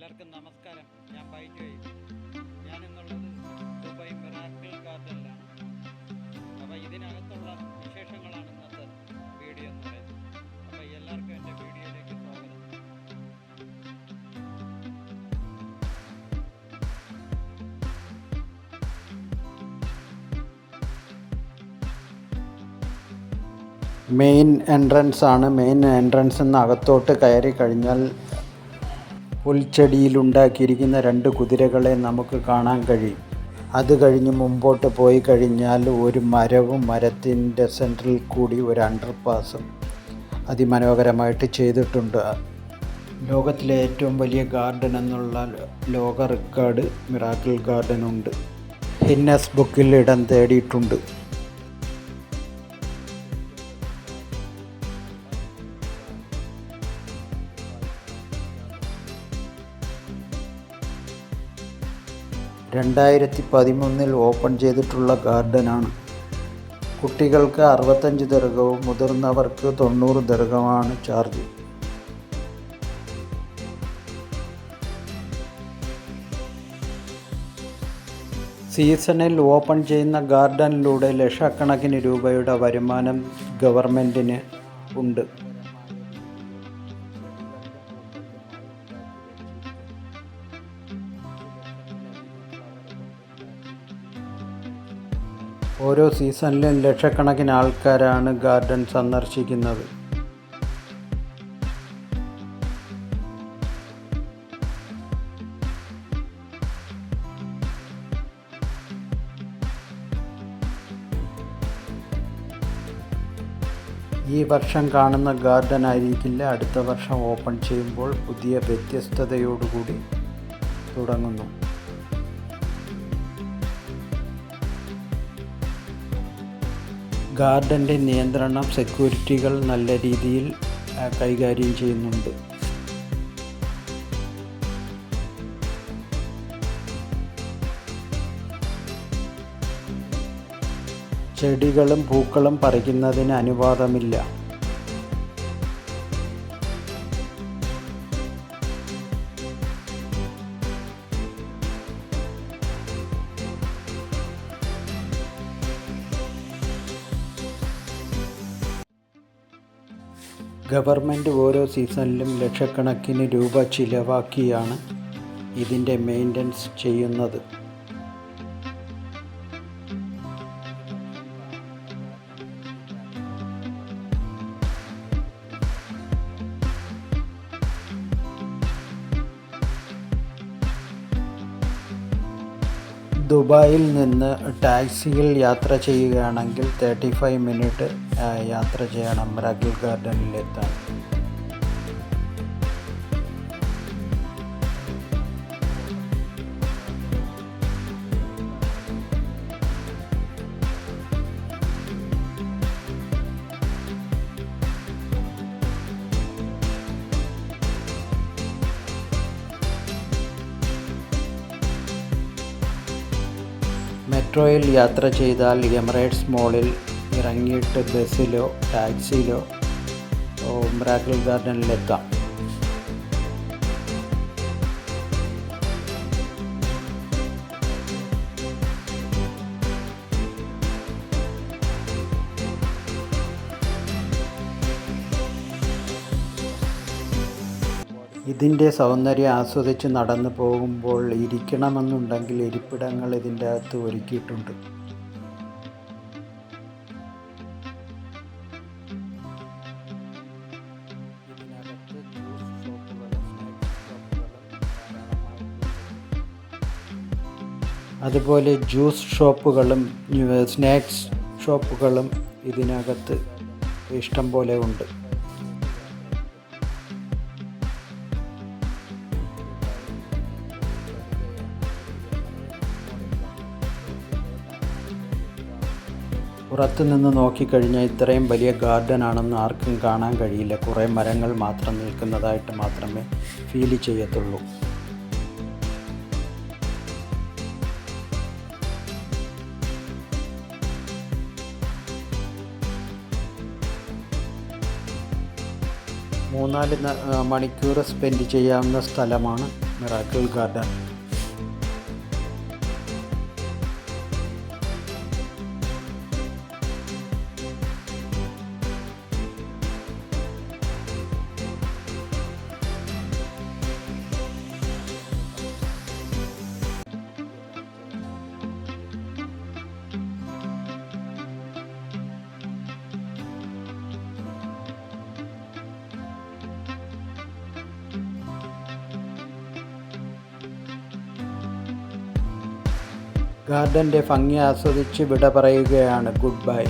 എല്ലാവർക്കും നമസ്കാരം. ഞാൻ ബൈജോയ്. ഞാനിന്നുള്ളത് ദുബായ് മിറാക്കിൾ ഗാർഡനിലാണ്. അപ്പോൾ ഇതിനകത്തുള്ള വിശേഷങ്ങളാണ് ഇന്നത്തെ വീഡിയോ എന്ന് പറയുന്നത്. അപ്പോൾ എല്ലാവർക്കും എൻ്റെ വീഡിയോയിലേക്ക് സ്വാഗതം. മെയിൻ എൻട്രൻസ് ആണ്. മെയിൻ എൻട്രൻസിൽ നിന്ന് അകത്തോട്ട് കയറി കഴിഞ്ഞാൽ പുൽച്ചെടിയിലുണ്ടാക്കിയിരിക്കുന്ന 2 കുതിരകളെ നമുക്ക് കാണാൻ കഴിയും. അത് കഴിഞ്ഞ് മുമ്പോട്ട് പോയി കഴിഞ്ഞാൽ ഒരു മരവും മരത്തിൻ്റെ സെൻറ്ററിൽ കൂടി ഒരു അണ്ടർപാസും അതിമനോഹരമായിട്ട് ചെയ്തിട്ടുണ്ട്. ലോകത്തിലെ ഏറ്റവും വലിയ ഗാർഡൻ എന്നുള്ള ലോക റെക്കോർഡ് മിറാക്കിൾ ഗാർഡനുണ്ട്. ഗിന്നസ് ബുക്കിൽ ഇടം തേടിയിട്ടുണ്ട്. (2013) ഓപ്പൺ ചെയ്തിട്ടുള്ള ഗാർഡനാണ്. കുട്ടികൾക്ക് 65 ദിർഹവും മുതിർന്നവർക്ക് 90 ദിർഹമാണ് ചാർജ്. സീസണിൽ ഓപ്പൺ ചെയ്യുന്ന ഗാർഡനിലൂടെ ലക്ഷക്കണക്കിന് രൂപയുടെ വരുമാനം ഗവൺമെൻറ്റിന് ഉണ്ട്. ഓരോ സീസണിലും ലക്ഷക്കണക്കിന് ആൾക്കാരാണ് ഗാർഡൻ സന്ദർശിക്കുന്നത്. ഈ വർഷം കാണുന്ന ഗാർഡൻ ആയിരിക്കില്ല അടുത്ത വർഷം ഓപ്പൺ ചെയ്യുമ്പോൾ. പുതിയ വ്യത്യസ്തതയോടുകൂടി തുടങ്ങുന്നു. ഗാർഡൻ്റെ നിയന്ത്രണം സെക്യൂരിറ്റികൾ നല്ല രീതിയിൽ കൈകാര്യം ചെയ്യുന്നുണ്ട്. ചെടികളും പൂക്കളും പറിക്കുന്നതിന് അനുവാദമില്ല. ഗവൺമെൻറ് ഓരോ സീസണിലും ലക്ഷക്കണക്കിന് രൂപ ചിലവാക്കിയാണ് ഇതിൻ്റെ മെയിൻ്റനൻസ് ചെയ്യുന്നത്. ദുബായിൽ നിന്ന് ടാക്സിയിൽ യാത്ര ചെയ്യുകയാണെങ്കിൽ 35 മിനിറ്റ് യാത്ര ചെയ്യണം മിറാക്കിൾ ഗാർഡനിലെത്താൻ. മെട്രോയിൽ യാത്ര ചെയ്താൽ എമിറേറ്റ്സ് മോളിൽ ഇറങ്ങിയിട്ട് ബസ്സിലോ ടാക്സിയിലോ മിറാക്കിൾ ഗാർഡനിലെത്താം. ഇതിൻ്റെ സൗന്ദര്യം ആസ്വദിച്ച് നടന്നു പോകുമ്പോൾ ഇരിക്കണമെന്നുണ്ടെങ്കിൽ ഇരിപ്പിടങ്ങൾ ഇതിൻ്റെ അകത്ത് ഒരുക്കിയിട്ടുണ്ട്. അതുപോലെ ജ്യൂസ് ഷോപ്പുകളും സ്നാക്സ് ഷോപ്പുകളും ഇതിനകത്ത് ഇഷ്ടം പോലെ ഉണ്ട്. പുറത്തുനിന്ന് നോക്കിക്കഴിഞ്ഞാൽ ഇത്രയും വലിയ ഗാർഡൻ ആണെന്ന് ആർക്കും കാണാൻ കഴിയില്ല. കുറേ മരങ്ങൾ മാത്രം നിൽക്കുന്നതായിട്ട് മാത്രമേ ഫീൽ ചെയ്യത്തുള്ളൂ. മൂന്നാല് മണിക്കൂർ സ്പെൻഡ് ചെയ്യാവുന്ന സ്ഥലമാണ്. Miracle garden. ഗാർഡൻ്റെ ഭംഗി ആസ്വദിച്ച് വിട പറയുകയാണ്. Good bye.